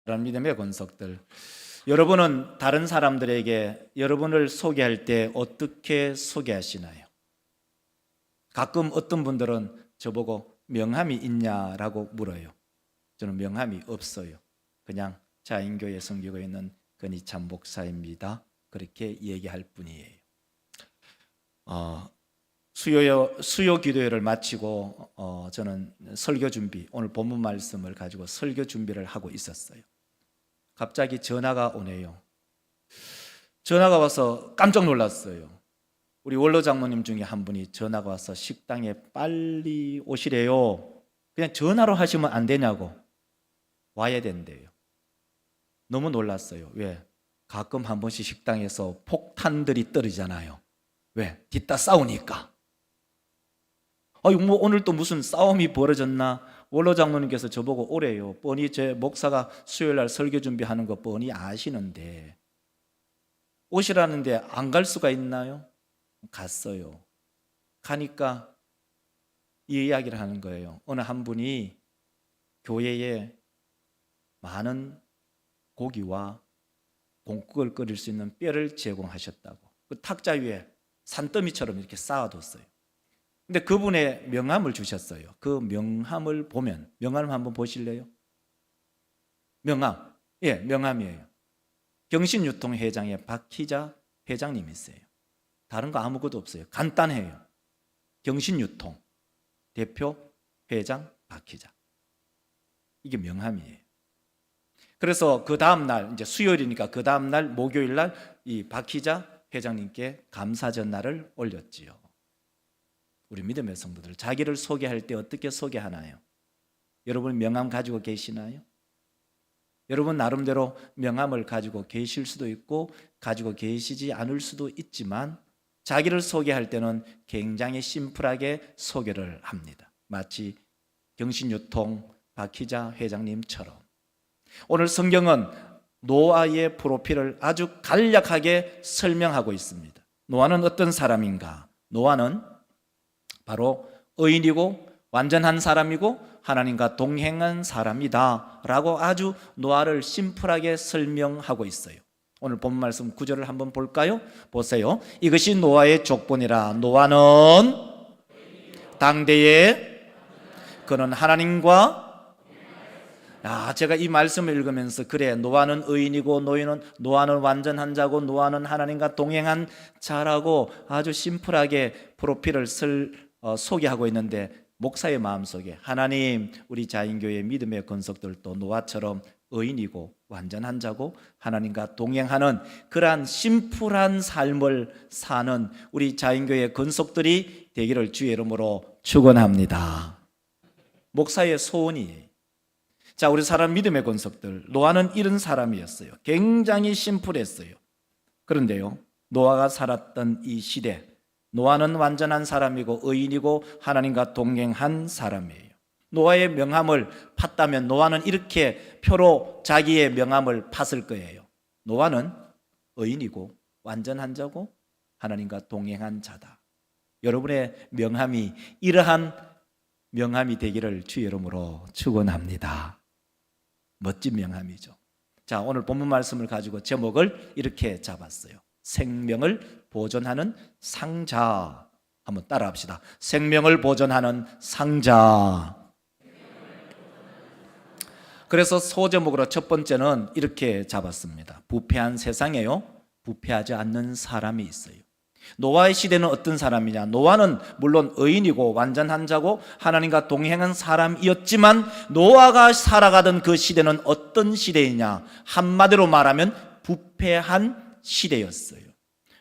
믿음의 권속들, 여러분은 다른 사람들에게 여러분을 소개할 때 어떻게 소개하시나요? 가끔 어떤 분들은 저보고 명함이 있냐라고 물어요. 저는 명함이 없어요. 그냥 자인교회 섬기고 있는 권희찬 목사입니다. 그렇게 얘기할 뿐이에요. 수요 기도회를 마치고 저는 설교 준비, 오늘 본문 말씀을 가지고 설교 준비를 하고 있었어요. 갑자기 전화가 오네요. 전화가 와서 깜짝 놀랐어요. 우리 원로 장모님 중에 한 분이 전화가 와서 식당에 빨리 오시래요. 그냥 전화로 하시면 안 되냐고. 와야 된대요. 너무 놀랐어요. 왜? 가끔 한 번씩 식당에서 폭탄들이 떨어지잖아요. 왜? 뒤따 싸우니까. 오늘 또 무슨 싸움이 벌어졌나? 원로 장모님께서 저보고 오래요. 뻔히 제 목사가 수요일 날 설교 준비하는 거 뻔히 아시는데 오시라는데 안 갈 수가 있나요? 갔어요. 가니까 이 이야기를 하는 거예요. 어느 한 분이 교회에 많은 고기와 공국을 끓일 수 있는 뼈를 제공하셨다고. 그 탁자 위에 산더미처럼 이렇게 쌓아뒀어요. 근데 그분의 명함을 주셨어요. 그 명함을 보면, 명함 한번 보실래요? 명함. 예, 명함이에요. 경신유통회장의 박희자 회장님이세요. 다른 거 아무것도 없어요. 간단해요. 경신유통 대표 회장 박희자. 이게 명함이에요. 그래서 그 다음날, 이제 수요일이니까 그 다음날 목요일날 이 박희자 회장님께 감사 전날을 올렸지요. 우리 믿음의 성도들, 자기를 소개할 때 어떻게 소개하나요? 여러분 명함 가지고 계시나요? 여러분 나름대로 명함을 가지고 계실 수도 있고 가지고 계시지 않을 수도 있지만 자기를 소개할 때는 굉장히 심플하게 소개를 합니다. 마치 경신유통 박희자 회장님처럼. 오늘 성경은 노아의 프로필을 아주 간략하게 설명하고 있습니다. 노아는 어떤 사람인가? 노아는 바로 의인이고 완전한 사람이고 하나님과 동행한 사람이다 라고 아주 노아를 심플하게 설명하고 있어요. 오늘 본 말씀 9절을 한번 볼까요? 보세요. 이것이 노아의 족본이라. 노아는 당대에 그는 하나님과 제가 이 말씀을 읽으면서 그래, 노아는 의인이고 노아는 완전한 자고 노아는 하나님과 동행한 자라고 아주 심플하게 프로필을 소개하고 있는데 목사의 마음속에 하나님, 우리 자인교회 믿음의 권속들도 노아처럼 의인이고 완전한 자고 하나님과 동행하는 그러한 심플한 삶을 사는 우리 자인교회 권속들이 되기를 주의 이름으로 축원합니다. 목사의 소원이에요. 자, 우리 사람 믿음의 권속들, 노아는 이런 사람이었어요. 굉장히 심플했어요. 그런데요, 노아가 살았던 이 시대, 노아는 완전한 사람이고 의인이고 하나님과 동행한 사람이에요. 노아의 명함을 팠다면 노아는 이렇게 표로 자기의 명함을 팠을 거예요. 노아는 의인이고 완전한 자고 하나님과 동행한 자다. 여러분의 명함이 이러한 명함이 되기를 주의 이름으로 축원합니다. 멋진 명함이죠. 자, 오늘 본문 말씀을 가지고 제목을 이렇게 잡았어요. 생명을 보존하는 상자. 한번 따라 합시다. 생명을 보존하는 상자. 그래서 소제목으로 첫 번째는 이렇게 잡았습니다. 부패한 세상에요, 부패하지 않는 사람이 있어요. 노아의 시대는 어떤 사람이냐? 노아는 물론 의인이고 완전한 자고 하나님과 동행한 사람이었지만 노아가 살아가던 그 시대는 어떤 시대이냐? 한마디로 말하면 부패한 시대였어요.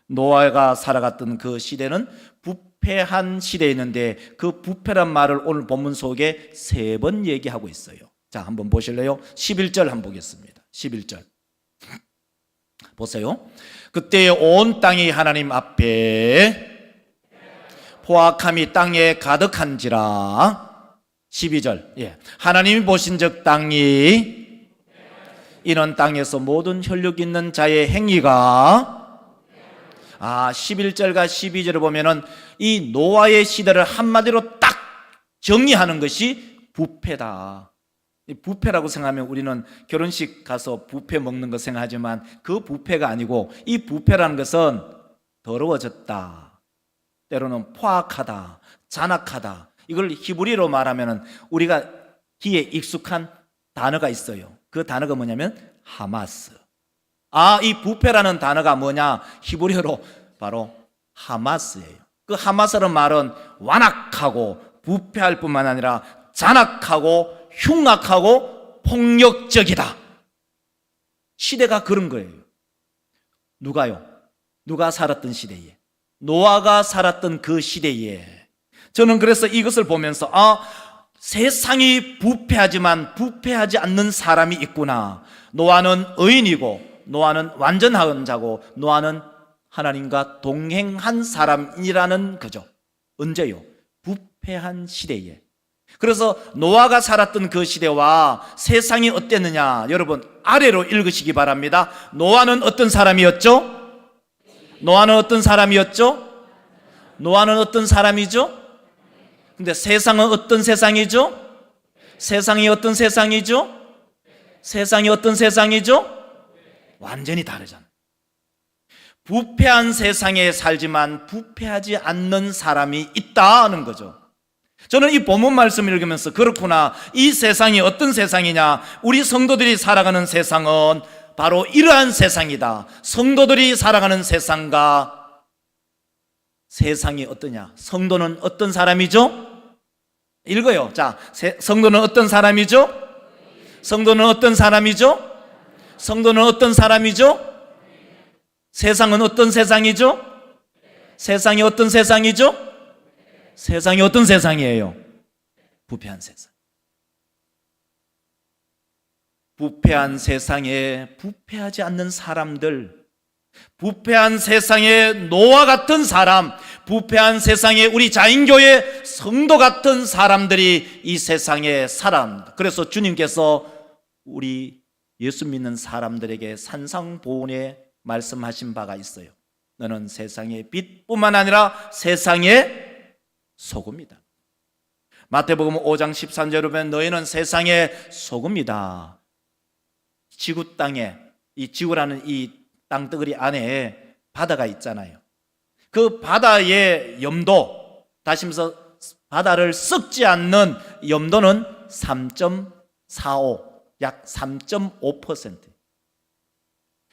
노아가 살아갔던 그 시대는 부패한 시대였는데 그 부패란 말을 오늘 본문 속에 3번 얘기하고 있어요. 자, 한번 보실래요? 11절 한번 보겠습니다. 11절 보세요. 그때 온 땅이 하나님 앞에 포악함이 땅에 가득한지라. 12절 하나님이 보신즉 땅이 이는 땅에서 모든 혈육 있는 자의 행위가 11절과 12절을 보면은 이 노아의 시대를 한마디로 딱 정리하는 것이 부패다. 이 뷔페라고 생각하면 우리는 결혼식 가서 뷔페 먹는 거 생각하지만 그 뷔페가 아니고, 이 뷔페라는 것은 더러워졌다, 때로는 포악하다, 잔악하다, 이걸 히브리어로 말하면 우리가 귀에 익숙한 단어가 있어요. 그 단어가 뭐냐면 하마스. 이 뷔페라는 단어가 뭐냐? 히브리어로 바로 하마스예요. 그 하마스라는 말은 완악하고 부패할 뿐만 아니라 잔악하고 흉악하고 폭력적이다. 시대가 그런 거예요. 누가요? 누가 살았던 시대에? 노아가 살았던 그 시대에. 저는 그래서 이것을 보면서 세상이 부패하지만 부패하지 않는 사람이 있구나. 노아는 의인이고, 노아는 완전한 자고, 노아는 하나님과 동행한 사람이라는 거죠. 언제요? 부패한 시대에. 그래서 노아가 살았던 그 시대와 세상이 어땠느냐, 여러분 아래로 읽으시기 바랍니다. 노아는 어떤 사람이었죠? 노아는 어떤 사람이었죠? 노아는 어떤 사람이죠? 근데 세상은 어떤 세상이죠? 세상이 어떤 세상이죠? 세상이 어떤 세상이죠? 완전히 다르잖아요. 부패한 세상에 살지만 부패하지 않는 사람이 있다는 거죠. 저는 이 본문 말씀을 읽으면서 그렇구나, 이 세상이 어떤 세상이냐, 우리 성도들이 살아가는 세상은 바로 이러한 세상이다. 성도들이 살아가는 세상과 세상이 어떠냐? 성도는 어떤 사람이죠? 읽어요. 자, 성도는 어떤 사람이죠? 성도는 어떤 사람이죠? 성도는 어떤 사람이죠? 세상은 어떤 세상이죠? 세상이 어떤 세상이죠? 세상이 어떤 세상이에요? 부패한 세상. 부패한 세상에 부패하지 않는 사람들, 부패한 세상에 노아 같은 사람, 부패한 세상에 우리 자인교회 성도 같은 사람들이 이 세상에 살아갑니다. 그래서 주님께서 우리 예수 믿는 사람들에게 산상보훈에 말씀하신 바가 있어요. 너는 세상의 빛뿐만 아니라 세상의 소금이다. 마태복음 5장 13절에 보면 너희는 세상의 소금이다. 지구 땅에, 이 지구라는 이 땅덩어리 안에 바다가 있잖아요. 그 바다의 염도, 다시 말해서 바다를 썩지 않는 염도는 3.45, 약 3.5%.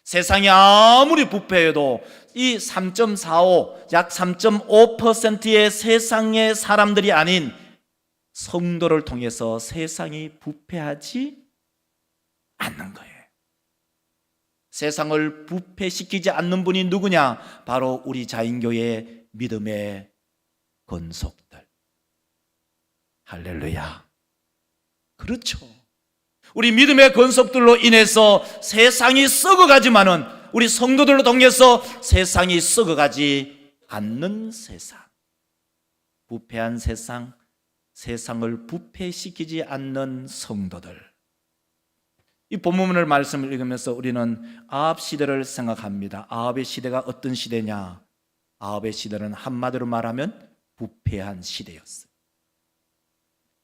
세상이 아무리 부패해도 이 3.45, 약 3.5%의 세상의 사람들이 아닌 성도를 통해서 세상이 부패하지 않는 거예요. 세상을 부패시키지 않는 분이 누구냐? 바로 우리 자인교회 믿음의 권속들. 할렐루야. 그렇죠. 우리 믿음의 권속들로 인해서 세상이 썩어가지만은 우리 성도들로 통해서 세상이 썩어가지 않는 세상. 부패한 세상, 세상을 부패시키지 않는 성도들. 이 본문을 말씀을 읽으면서 우리는 아합 시대를 생각합니다. 아합의 시대가 어떤 시대냐? 아합의 시대는 한마디로 말하면 부패한 시대였어요.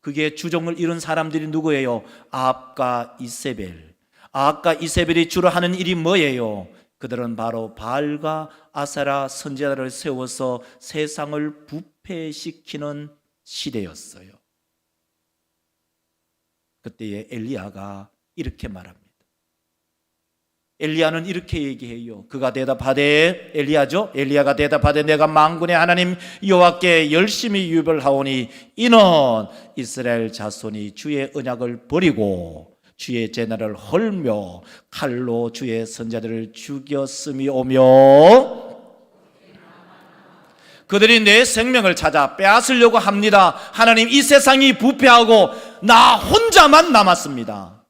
그게 주종을 이룬 사람들이 누구예요? 아합과 이세벨. 아합과 이세벨이 주로 하는 일이 뭐예요? 그들은 바로 바알과 아세라 선지자를 세워서 세상을 부패시키는 시대였어요. 그때에 엘리야가 이렇게 말합니다. 엘리야는 이렇게 얘기해요. 그가 대답하되, 엘리야죠? 엘리야가 대답하되 내가 만군의 하나님 여호와께 열심히 유별하오니 이는 이스라엘 자손이 주의 언약을 버리고 주의 제단을 헐며 칼로 주의 선자들을 죽였음이오며 그들이 내 생명을 찾아 빼앗으려고 합니다. 하나님, 이 세상이 부패하고 나 혼자만 남았습니다.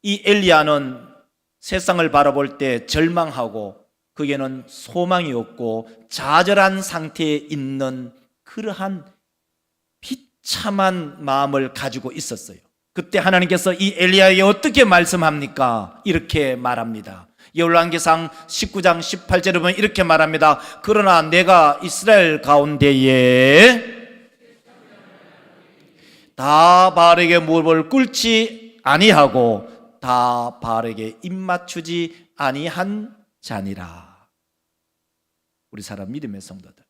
이 엘리야는 세상을 바라볼 때 절망하고 그에는 소망이 없고 좌절한 상태에 있는 그러한 비참한 마음을 가지고 있었어요. 그때 하나님께서 이 엘리야에게 어떻게 말씀합니까? 이렇게 말합니다. 열왕기상 19장 18절에 보면 이렇게 말합니다. 그러나 내가 이스라엘 가운데에 다 바알에게 무릎을 꿇지 아니하고 다 바알에게 입맞추지 아니한 자니라. 우리 사람 믿음의 성도들,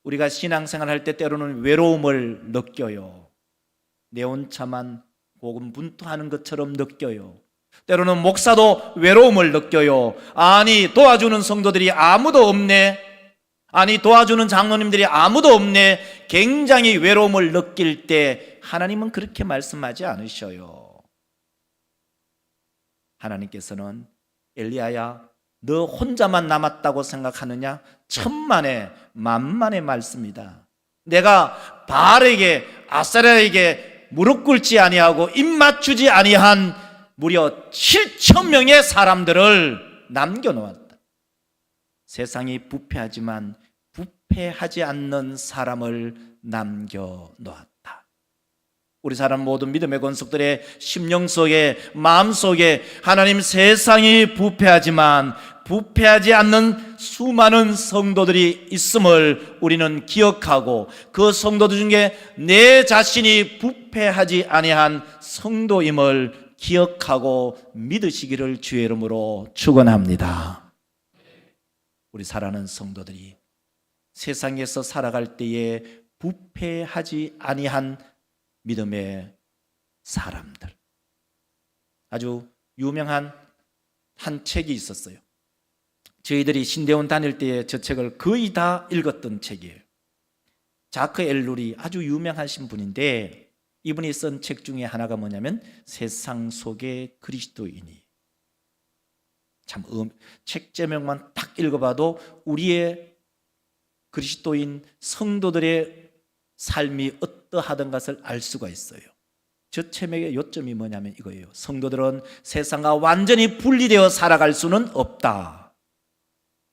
우리가 신앙생활 할 때 때로는 외로움을 느껴요. 내 혼자만 고군분투하는 것처럼 느껴요. 때로는 목사도 외로움을 느껴요. 아니, 도와주는 성도들이 아무도 없네. 아니, 도와주는 장로님들이 아무도 없네. 굉장히 외로움을 느낄 때 하나님은 그렇게 말씀하지 않으셔요. 하나님께서는 엘리야야, 너 혼자만 남았다고 생각하느냐? 천만의 만만의 말씀이다. 내가 바알에게 아세라에게 무릎 꿇지 아니하고 입 맞추지 아니한 무려 7,000명의 사람들을 남겨놓았다. 세상이 부패하지만 부패하지 않는 사람을 남겨놓았다. 우리 사람 모든 믿음의 권속들의 심령 속에, 마음 속에 하나님, 세상이 부패하지만 부패하지 않는 수많은 성도들이 있음을 우리는 기억하고, 그 성도들 중에 내 자신이 부패하지 아니한 성도임을 기억하고 믿으시기를 주의 이름으로 축원합니다. 우리 사랑하는 성도들이 세상에서 살아갈 때에 부패하지 아니한 믿음의 사람들, 아주 유명한 한 책이 있었어요. 저희들이 신대원 다닐 때에 저 책을 거의 다 읽었던 책이에요. 자크 엘룰이 아주 유명하신 분인데, 이분이 쓴 책 중에 하나가 뭐냐면 세상 속의 그리스도인이. 참 책 제목만 딱 읽어봐도 우리의 그리스도인 성도들의 삶이 어떠하던 것을 알 수가 있어요. 저 책의 요점이 뭐냐면 이거예요. 성도들은 세상과 완전히 분리되어 살아갈 수는 없다.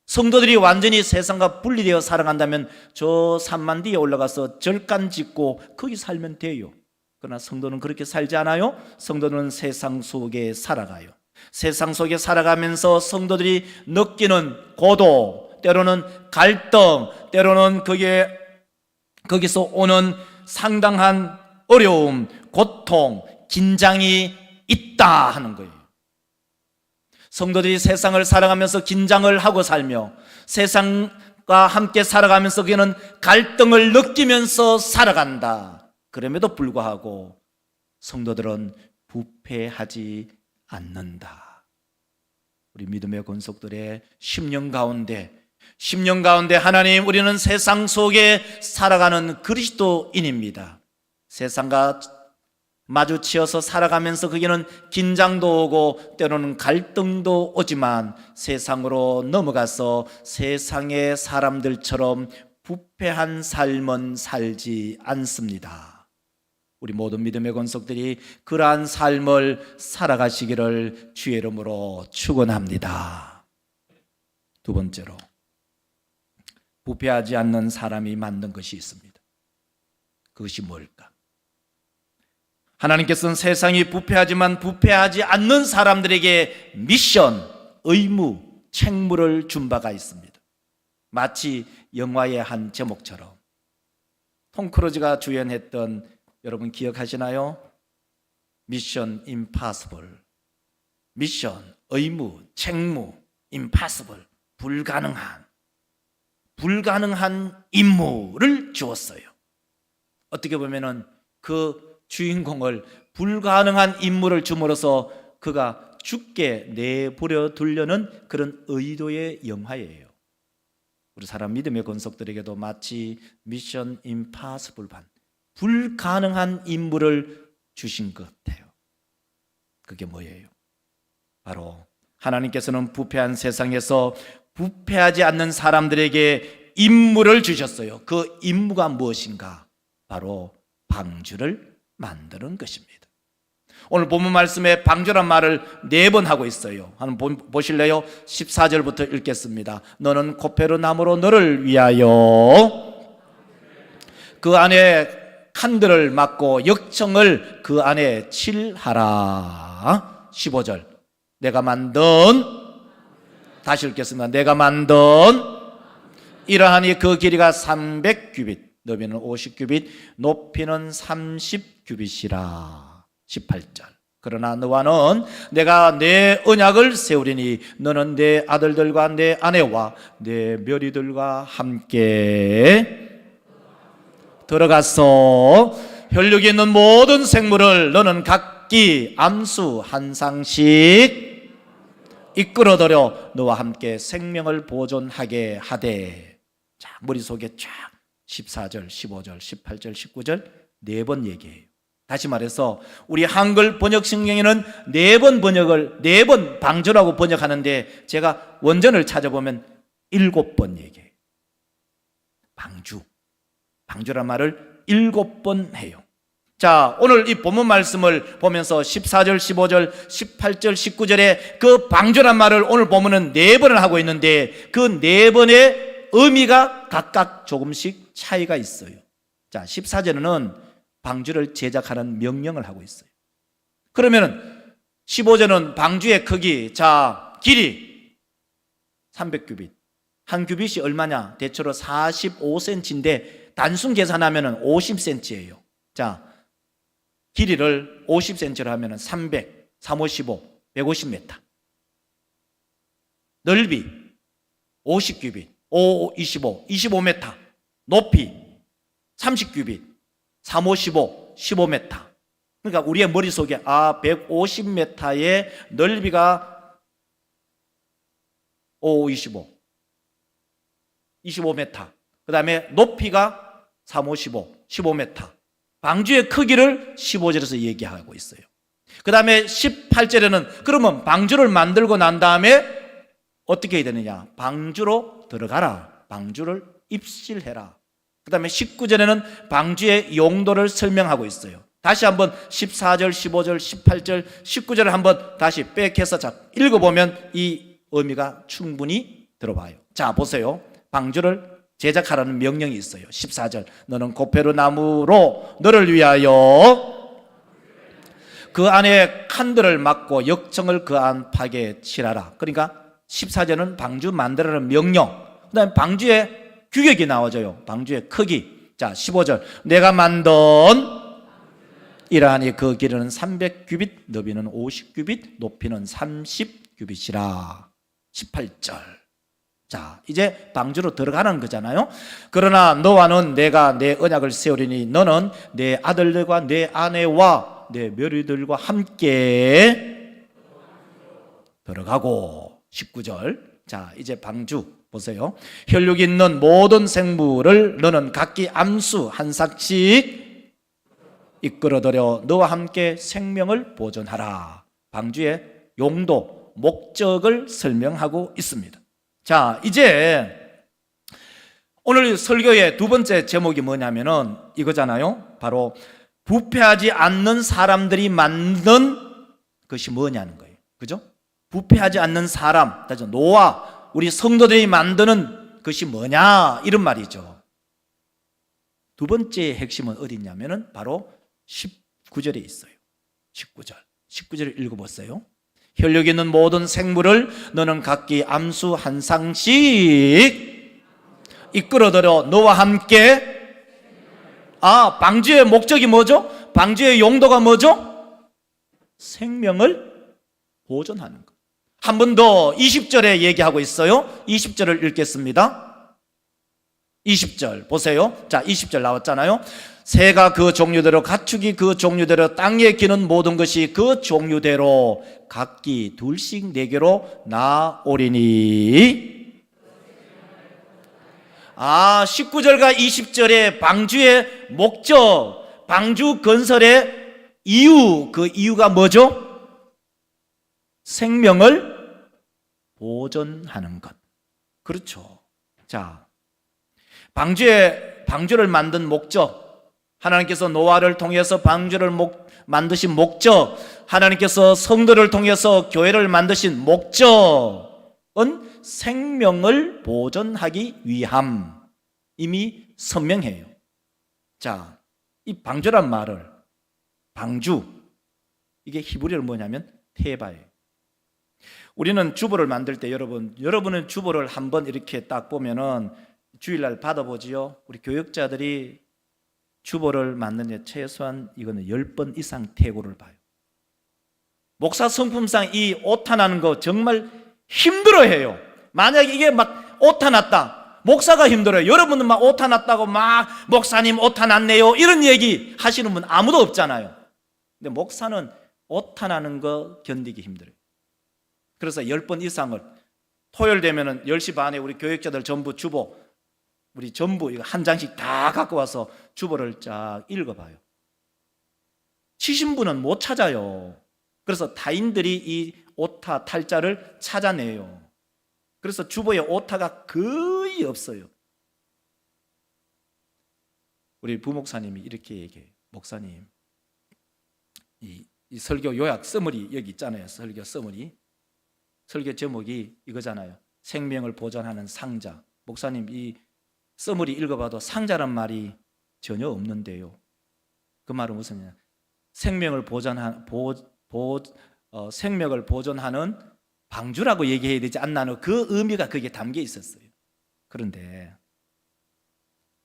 성도들이 완전히 세상과 분리되어 살아간다면 저 산만 뒤에 올라가서 절간 짓고 거기 살면 돼요. 그러나 성도는 그렇게 살지 않아요. 성도는 세상 속에 살아가요. 세상 속에 살아가면서 성도들이 느끼는 고독, 때로는 갈등, 때로는 거기서 오는 상당한 어려움, 고통, 긴장이 있다 하는 거예요. 성도들이 세상을 살아가면서 긴장을 하고 살며 세상과 함께 살아가면서 그는 갈등을 느끼면서 살아간다. 그럼에도 불구하고 성도들은 부패하지 않는다. 우리 믿음의 권속들의 10년 가운데 하나님, 우리는 세상 속에 살아가는 그리스도인입니다. 세상과 마주치어서 살아가면서 거기는 긴장도 오고 때로는 갈등도 오지만 세상으로 넘어가서 세상의 사람들처럼 부패한 삶은 살지 않습니다. 우리 모든 믿음의 권속들이 그러한 삶을 살아가시기를 주의 이름으로 축원합니다. 두 번째로, 부패하지 않는 사람이 만든 것이 있습니다. 그것이 뭘까? 하나님께서는 세상이 부패하지만 부패하지 않는 사람들에게 미션, 의무, 책무를 준 바가 있습니다. 마치 영화의 한 제목처럼 톰 크루즈가 주연했던, 여러분 기억하시나요? 미션 임파서블. 미션, 의무, 책무, 임파서블, 불가능한 임무를 주었어요. 어떻게 보면은 그 주인공을 불가능한 임무를 줌으로써 그가 죽게 내버려 두려는 그런 의도의 영화예요. 우리 사람 믿음의 권속들에게도 마치 미션 임파서블 반 불가능한 임무를 주신 것 같아요. 그게 뭐예요? 바로 하나님께서는 부패한 세상에서 부패하지 않는 사람들에게 임무를 주셨어요. 그 임무가 무엇인가? 바로 방주를 만드는 것입니다. 오늘 본문 말씀에 방주란 말을 4번 하고 있어요. 한번 보실래요? 14절부터 읽겠습니다. 너는 코페르 나무로 너를 위하여 그 안에 칸들을 막고 역청을 그 안에 칠하라. 15절, 내가 만든, 다시 읽겠습니다. 내가 만든 이러하니 그 길이가 300규빗 너비는 50규빗, 높이는 30규빗이라. 18절. 그러나 너와는 내가 내 언약을 세우리니 너는 내 아들들과 내 아내와 내 묘리들과 함께 들어가서 혈육이 있는 모든 생물을 너는 각기 암수 한 쌍씩 이끌어들여 너와 함께 생명을 보존하게 하되. 자, 머릿속에 쫙 14절, 15절, 18절, 19절 네 번 얘기해요. 다시 말해서 우리 한글 번역 성경에는 네 번 번역을, 네 번 방주라고 번역하는데 제가 원전을 찾아보면 7번 얘기해요. 방주란 말을 7번 해요. 자, 오늘 이 본문 말씀을 보면서 14절, 15절, 18절, 19절에 그 방주란 말을 오늘 보면은 4번을 하고 있는데 그 4번의 의미가 각각 조금씩 차이가 있어요. 자, 14절에는 방주를 제작하는 명령을 하고 있어요. 그러면은 15절은 방주의 크기, 자, 길이 300규빗. 한 규빗이 얼마냐? 대체로 45cm인데 단순 계산하면은 50cm예요. 자, 길이를 50cm로 하면은 300, 355, 150m. 넓이 50규빗, 25, 25m. 높이 30규빗, 355, 15m. 그러니까 우리의 머릿속에 150m의 넓이가 25, 25m. 그 다음에 높이가 355, 15m. 방주의 크기를 15절에서 얘기하고 있어요. 그 다음에 18절에는 그러면 방주를 만들고 난 다음에 어떻게 해야 되느냐? 방주로 들어가라. 방주를 입실해라. 그 다음에 19절에는 방주의 용도를 설명하고 있어요. 다시 한번 14절, 15절, 18절, 19절을 한번 다시 백해서 읽어보면 이 의미가 충분히 들어봐요. 자, 보세요. 방주를 제작하라는 명령이 있어요. 14절. 너는 고페루 나무로 너를 위하여 그 안에 칸들을 막고 역청을 그 안팎에 칠하라. 그러니까 14절은 방주 만들라는 명령. 그 다음에 방주의 규격이 나와져요. 방주의 크기. 자, 15절. 내가 만든 이러하니 그 길이는 300규빗, 너비는 50규빗, 높이는 30규빗이라. 18절. 자, 이제 방주로 들어가는 거잖아요. 그러나 너와는 내가 내 언약을 세우리니 너는 내 아들들과 내 아내와 내 묘리들과 함께 들어가고. 19절. 자, 이제 방주 보세요. 혈육이 있는 모든 생물을 너는 각기 암수 한 쌍씩 이끌어들여 너와 함께 생명을 보존하라. 방주의 용도, 목적을 설명하고 있습니다. 자, 이제 오늘 설교의 두 번째 제목이 뭐냐면은 이거잖아요. 바로 부패하지 않는 사람들이 만든 것이 뭐냐는 거예요. 그죠? 부패하지 않는 사람, 노아, 우리 성도들이 만드는 것이 뭐냐, 이런 말이죠. 두 번째 핵심은 어디 있냐면은 바로 19절에 있어요. 19절을 읽어보세요. 혈육이 있는 모든 생물을 너는 각기 암수 한 쌍씩 이끌어들여 너와 함께. 방주의 목적이 뭐죠? 방주의 용도가 뭐죠? 생명을 보존하는 것. 한 번 더 20절에 얘기하고 있어요. 20절을 읽겠습니다. 20절 보세요. 자, 20절 나왔잖아요. 새가 그 종류대로, 가축이 그 종류대로, 땅에 기는 모든 것이 그 종류대로 각기 둘씩 내게로 나오리니. 19절과 20절에 방주의 목적, 방주 건설의 이유, 그 이유가 뭐죠? 생명을 보존하는 것. 그렇죠. 자, 방주를 만든 목적, 하나님께서 노아를 통해서 방주를 만드신 목적, 하나님께서 성도를 통해서 교회를 만드신 목적은 생명을 보존하기 위함. 이미 선명해요. 자, 이 방주란 말을, 방주, 이게 히브리어로 뭐냐면 테바예요. 우리는 주보를 만들 때 여러분은 주보를 한번 이렇게 딱 보면은 주일날 받아보지요. 우리 교역자들이 주보를 만드는데 최소한 이거는 10번 이상 퇴고를 봐요. 목사 성품상 이 오타나는 거 정말 힘들어해요. 만약에 이게 막 오타났다, 목사가 힘들어요. 여러분은 막 오타났다고 막 목사님 오타났네요 이런 얘기 하시는 분 아무도 없잖아요. 근데 목사는 오타나는 거 견디기 힘들어요. 그래서 10번 이상을 토요일 되면은 10시 반에 우리 교역자들 전부 주보, 우리 전부 이거 한 장씩 다 갖고 와서 주보를 쫙 읽어봐요. 치신 분은 못 찾아요. 그래서 타인들이 이 오타 탈자를 찾아내요. 그래서 주보에 오타가 거의 없어요. 우리 부목사님이 이렇게 얘기해요. 목사님, 이 설교 요약 서머리 여기 있잖아요. 설교 서머리. 설교 제목이 이거잖아요. 생명을 보존하는 상자. 목사님, 이 서머리 읽어봐도 상자란 말이 전혀 없는데요. 그 말은 무슨 말이냐? 생명을 생명을 보존하는 방주라고 얘기해야 되지 않나? 그 의미가 거기에 담겨 있었어요. 그런데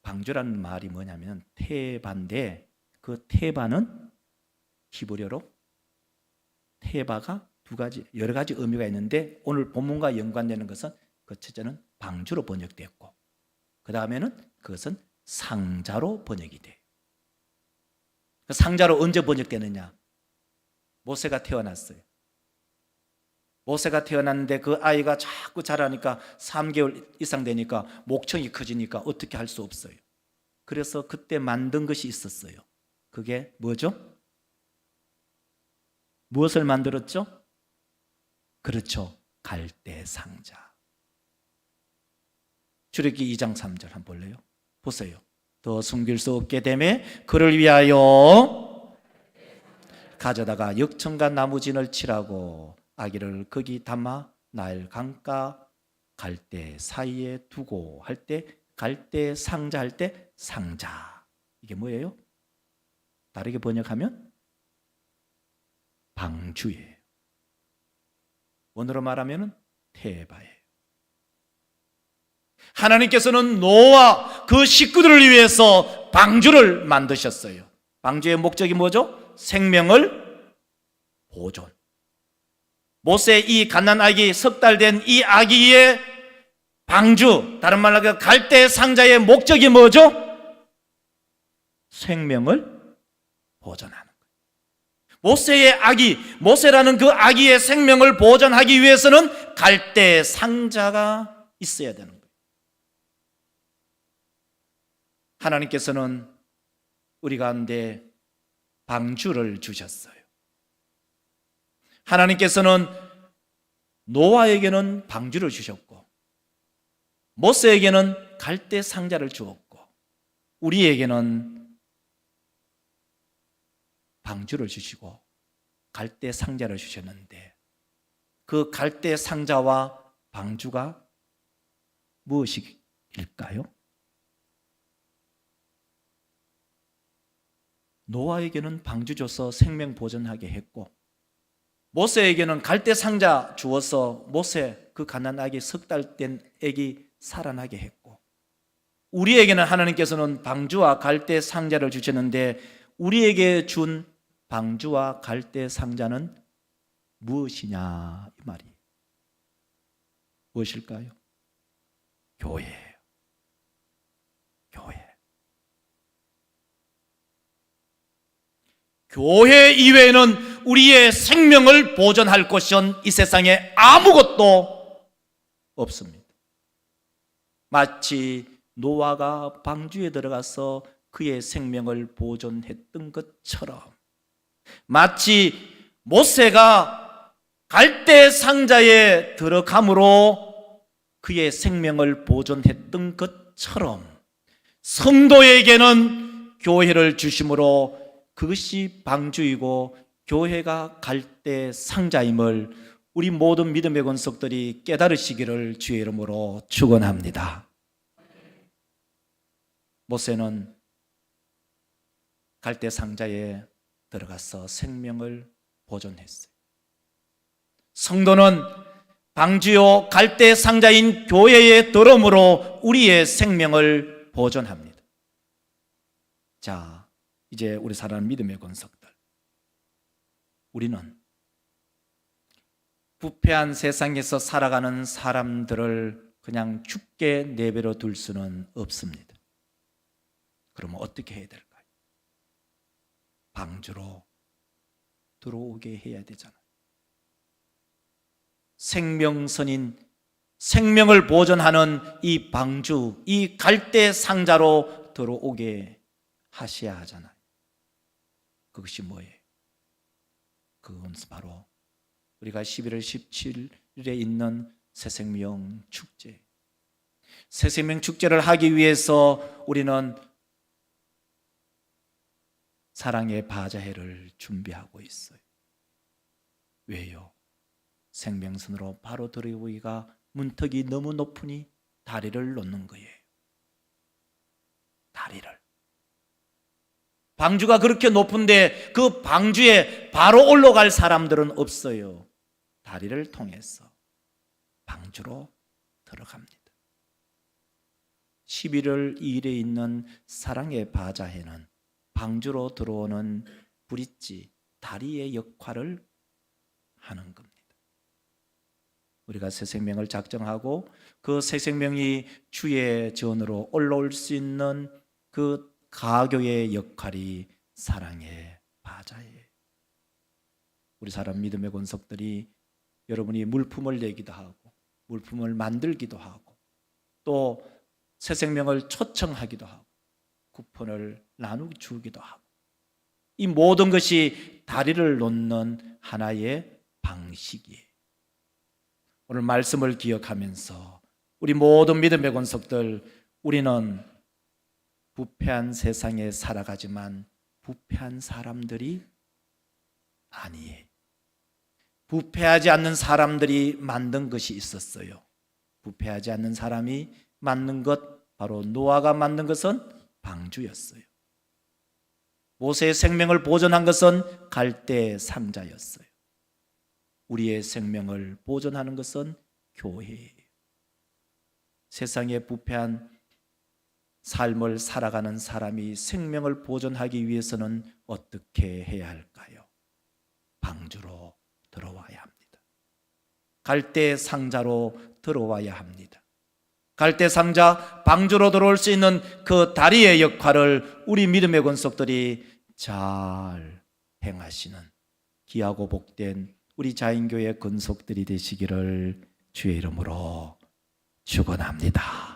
방주라는 말이 뭐냐면 테바인데, 그 테바는 히브리어로 테바가 두 가지, 여러 가지 의미가 있는데 오늘 본문과 연관되는 것은 그 첫째는 방주로 번역되었고, 그 다음에는 그것은 상자로 번역이 돼요. 그 상자로 언제 번역되느냐? 모세가 태어났어요. 모세가 태어났는데 그 아이가 자꾸 자라니까 3개월 이상 되니까 목청이 커지니까 어떻게 할 수 없어요. 그래서 그때 만든 것이 있었어요. 그게 뭐죠? 무엇을 만들었죠? 그렇죠. 갈대 상자. 출애굽기 2장 3절 한번 볼래요? 보세요. 더 숨길 수 없게 되매 그를 위하여 가져다가 역청과 나무진을 칠하고 아기를 거기 담아 나일 강가 갈대 사이에 두고 할 때 갈대 상자 할 때 상자. 이게 뭐예요? 다르게 번역하면 방주예요. 원어로 말하면 테바예요. 하나님께서는 노아와 그 식구들을 위해서 방주를 만드셨어요. 방주의 목적이 뭐죠? 생명을 보존. 모세 이 갓난아기, 석 달 된 이 아기의 방주, 다른 말로 갈대 상자의 목적이 뭐죠? 생명을 보존하는 거예요. 모세의 아기, 모세라는 그 아기의 생명을 보존하기 위해서는 갈대 상자가 있어야 되는 거예요. 하나님께서는 우리 가운데 방주를 주셨어요. 하나님께서는 노아에게는 방주를 주셨고 모세에게는 갈대 상자를 주었고 우리에게는 방주를 주시고 갈대 상자를 주셨는데 그 갈대 상자와 방주가 무엇일까요? 노아에게는 방주 줘서 생명 보존하게 했고 모세에게는 갈대 상자 주어서 모세 그 갓난아기 석 달 된 아기 살아나게 했고 우리에게는 하나님께서는 방주와 갈대 상자를 주셨는데 우리에게 준 방주와 갈대 상자는 무엇이냐 이 말이에요. 무엇일까요? 교회예요. 교회. 교회 이외에는 우리의 생명을 보존할 것은 이 세상에 아무것도 없습니다. 마치 노아가 방주에 들어가서 그의 생명을 보존했던 것처럼 마치 모세가 갈대 상자에 들어감으로 그의 생명을 보존했던 것처럼 성도에게는 교회를 주심으로 그것이 방주이고 교회가 갈대 상자임을 우리 모든 믿음의 권속들이 깨달으시기를 주의 이름으로 축원합니다. 모세는 갈대 상자에 들어가서 생명을 보존했어요. 성도는 방주요 갈대 상자인 교회에 들어옴으로 우리의 생명을 보존합니다. 자, 이제 우리 사랑하는 믿음의 권속들, 우리는 부패한 세상에서 살아가는 사람들을 그냥 죽게 내버려 둘 수는 없습니다. 그러면 어떻게 해야 될까요? 방주로 들어오게 해야 되잖아요. 생명선인, 생명을 보존하는 이 방주, 이 갈대 상자로 들어오게 하셔야 하잖아요. 그것이 뭐예요? 그건 바로 우리가 11월 17일에 있는 새생명 축제, 새생명 축제를 하기 위해서 우리는 사랑의 바자회를 준비하고 있어요. 왜요? 생명선으로 바로 들어오기가 문턱이 너무 높으니 다리를 놓는 거예요. 다리를. 방주가 그렇게 높은데 그 방주에 바로 올라갈 사람들은 없어요. 다리를 통해서 방주로 들어갑니다. 11월 2일에 있는 사랑의 바자회는 방주로 들어오는 브릿지, 다리의 역할을 하는 겁니다. 우리가 새 생명을 작정하고 그 새 생명이 주의 전으로 올라올 수 있는 그 가교의 역할이 사랑의 바자예요. 우리 사람 믿음의 권속들이 여러분이 물품을 내기도 하고 물품을 만들기도 하고 또 새 생명을 초청하기도 하고 쿠폰을 나누기도 하고 이 모든 것이 다리를 놓는 하나의 방식이에요. 오늘 말씀을 기억하면서 우리 모든 믿음의 권속들, 우리는 부패한 세상에 살아가지만 부패한 사람들이 아니에요. 부패하지 않는 사람들이 만든 것이 있었어요. 부패하지 않는 사람이 만든 것, 바로 노아가 만든 것은 방주였어요. 모세의 생명을 보존한 것은 갈대 상자였어요. 우리의 생명을 보존하는 것은 교회예요. 세상에 부패한 삶을 살아가는 사람이 생명을 보존하기 위해서는 어떻게 해야 할까요? 방주로 들어와야 합니다. 갈대 상자로 들어와야 합니다. 갈대 상자, 방주로 들어올 수 있는 그 다리의 역할을 우리 믿음의 권속들이 잘 행하시는 귀하고 복된 우리 자인교회 권속들이 되시기를 주의 이름으로 축원합니다.